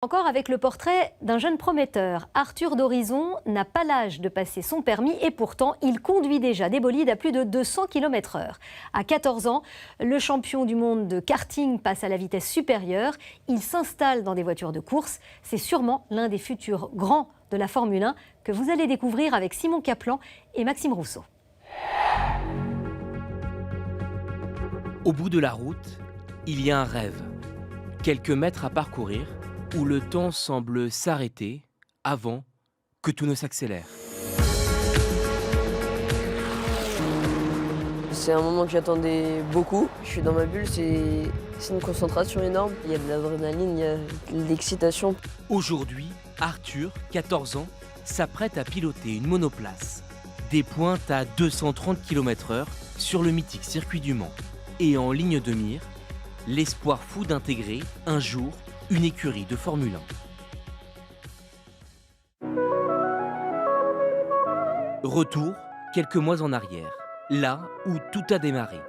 Encore avec le portrait d'un jeune prometteur. Arthur d'Horizon n'a pas l'âge de passer son permis et pourtant il conduit déjà des bolides à plus de 200 km/h. À 14 ans, le champion du monde de karting passe à la vitesse supérieure. Il s'installe dans des voitures de course. C'est sûrement l'un des futurs grands de la Formule 1 que vous allez découvrir avec Simon Kaplan et Maxime Rousseau. Au bout de la route, il y a un rêve. Quelques mètres à parcourir, où le temps semble s'arrêter avant que tout ne s'accélère. C'est un moment que j'attendais beaucoup. Je suis dans ma bulle, c'est une concentration énorme. Il y a de l'adrénaline, il y a de l'excitation. Aujourd'hui, Arthur, 14 ans, s'apprête à piloter une monoplace. Des pointes à 230 km/h sur le mythique circuit du Mans. Et en ligne de mire, l'espoir fou d'intégrer un jour une écurie de Formule 1. Retour quelques mois en arrière, là où tout a démarré.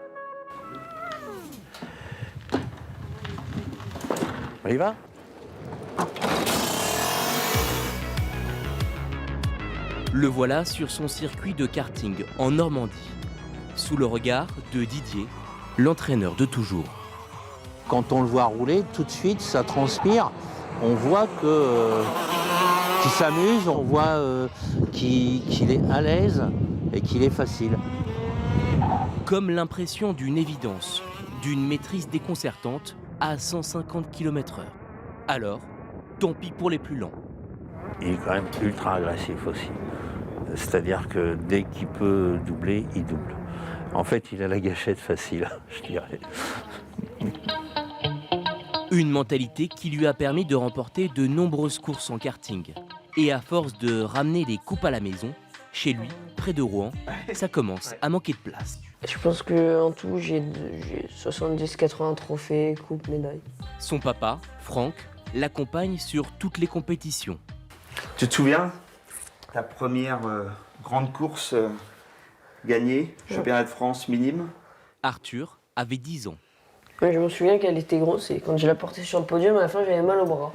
On y va ? Le voilà sur son circuit de karting en Normandie, sous le regard de Didier, l'entraîneur de toujours. Quand on le voit rouler, tout de suite, ça transpire. On voit qu'il s'amuse, on voit qu'il est à l'aise et qu'il est facile. Comme l'impression d'une évidence, d'une maîtrise déconcertante à 150 km/h. Alors, tant pis pour les plus lents. Il est quand même ultra agressif aussi. C'est-à-dire que dès qu'il peut doubler, il double. En fait, il a la gâchette facile, je dirais. Une mentalité qui lui a permis de remporter de nombreuses courses en karting. Et à force de ramener les coupes à la maison, chez lui, près de Rouen, ça commence à manquer de place. Je pense qu'en tout, j'ai 70-80 trophées, coupes, médailles. Son papa, Franck, l'accompagne sur toutes les compétitions. Tu te souviens, ta première grande course gagnée, championnat de France minime? Arthur avait 10 ans. Ouais, je me souviens qu'elle était grosse et quand je la portais sur le podium, à la fin, j'avais mal au bras.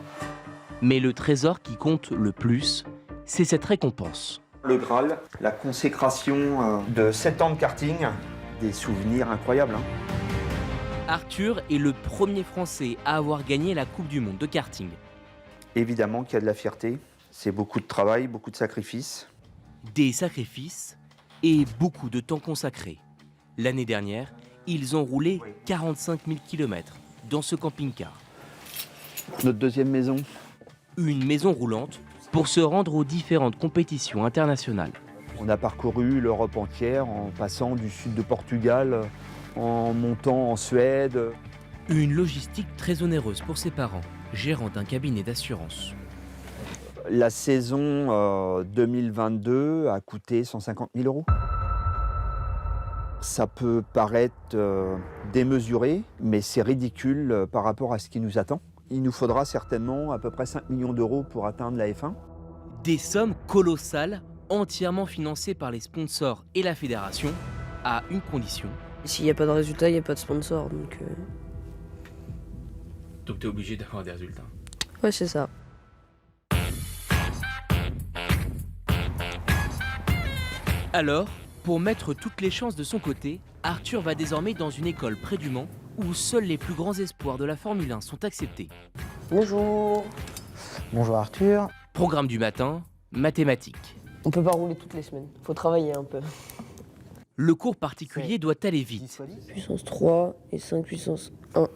Mais le trésor qui compte le plus, c'est cette récompense. Le Graal, la consécration de 7 ans de karting, des souvenirs incroyables. Arthur est le premier Français à avoir gagné la Coupe du Monde de karting. Évidemment qu'il y a de la fierté, c'est beaucoup de travail, beaucoup de sacrifices. Des sacrifices et beaucoup de temps consacré. L'année dernière, ils ont roulé 45 000 km dans ce camping-car. Notre deuxième maison. Une maison roulante pour se rendre aux différentes compétitions internationales. On a parcouru l'Europe entière en passant du sud de Portugal, en montant en Suède. Une logistique très onéreuse pour ses parents, gérant d'un cabinet d'assurance. La saison 2022 a coûté 150 000 €. Ça peut paraître démesuré, mais c'est ridicule par rapport à ce qui nous attend. Il nous faudra certainement à peu près 5 millions d'euros pour atteindre la F1. Des sommes colossales, entièrement financées par les sponsors et la fédération, à une condition. S'il n'y a pas de résultat, il n'y a pas de sponsor. Donc tu es obligé d'avoir des résultats. Ouais, c'est ça. Alors, pour mettre toutes les chances de son côté, Arthur va désormais dans une école près du Mans où seuls les plus grands espoirs de la Formule 1 sont acceptés. Bonjour. Bonjour Arthur. Programme du matin, mathématiques. On peut pas rouler toutes les semaines, faut travailler un peu. Le cours particulier doit aller vite. Puissance 3 et 5 puissance 1.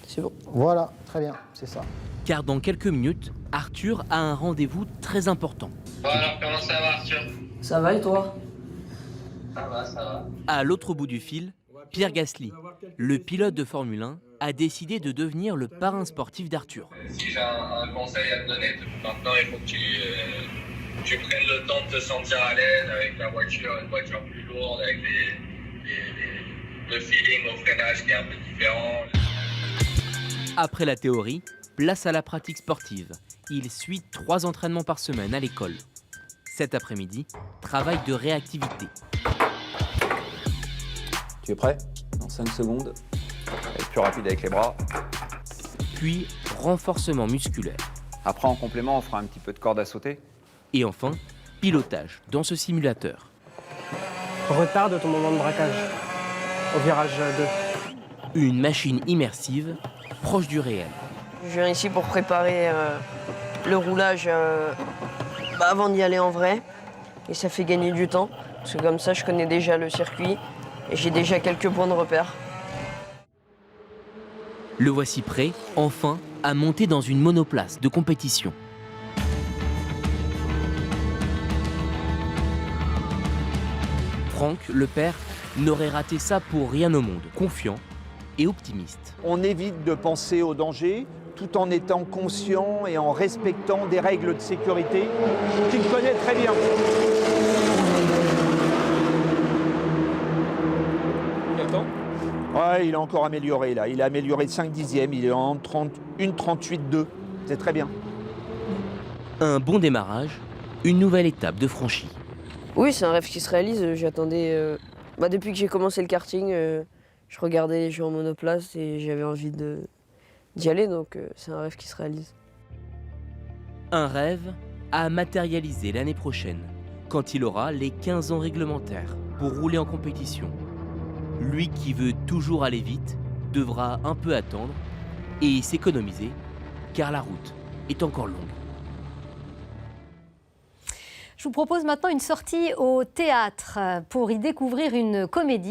C'est bon. Voilà, très bien, c'est ça. Car dans quelques minutes, Arthur a un rendez-vous très important. Bon alors, comment ça va Arthur? Ça va et toi? Ça va, ça va. À l'autre bout du fil, Pierre Gasly, le pilote de Formule 1, a décidé de devenir le parrain sportif d'Arthur. Si j'ai un conseil à te donner, maintenant il faut que tu prennes le temps de te sentir à l'aise avec la voiture, une voiture plus lourde, avec le feeling au freinage qui est un peu différent. Après la théorie, place à la pratique sportive. Il suit 3 entraînements par semaine à l'école. Cet après-midi, travail de réactivité. Tu es prêt? Dans 5 secondes. Être plus rapide avec les bras. Puis renforcement musculaire. Après, en complément, on fera un petit peu de corde à sauter. Et enfin, pilotage dans ce simulateur. Retarde ton moment de braquage au virage 2. Une machine immersive proche du réel. Je viens ici pour préparer le roulage avant d'y aller en vrai. Et ça fait gagner du temps. Parce que comme ça, je connais déjà le circuit et j'ai déjà quelques points de repère. Le voici prêt, enfin, à monter dans une monoplace de compétition. Franck, le père, n'aurait raté ça pour rien au monde, confiant et optimiste. On évite de penser au danger tout en étant conscient et en respectant des règles de sécurité qu'il connaît très bien. Ouais, il a encore amélioré là. Il a amélioré de 5 dixièmes, il est en 1,38,2. C'est très bien. Un bon démarrage, une nouvelle étape de franchie. Oui, c'est un rêve qui se réalise. J'attendais. Depuis que j'ai commencé le karting, je regardais les jeux en monoplace et j'avais envie d'y aller, donc c'est un rêve qui se réalise. Un rêve à matérialiser l'année prochaine, quand il aura les 15 ans réglementaires pour rouler en compétition. Lui qui veut toujours aller vite devra un peu attendre et s'économiser, car la route est encore longue. Je vous propose maintenant une sortie au théâtre pour y découvrir une comédie.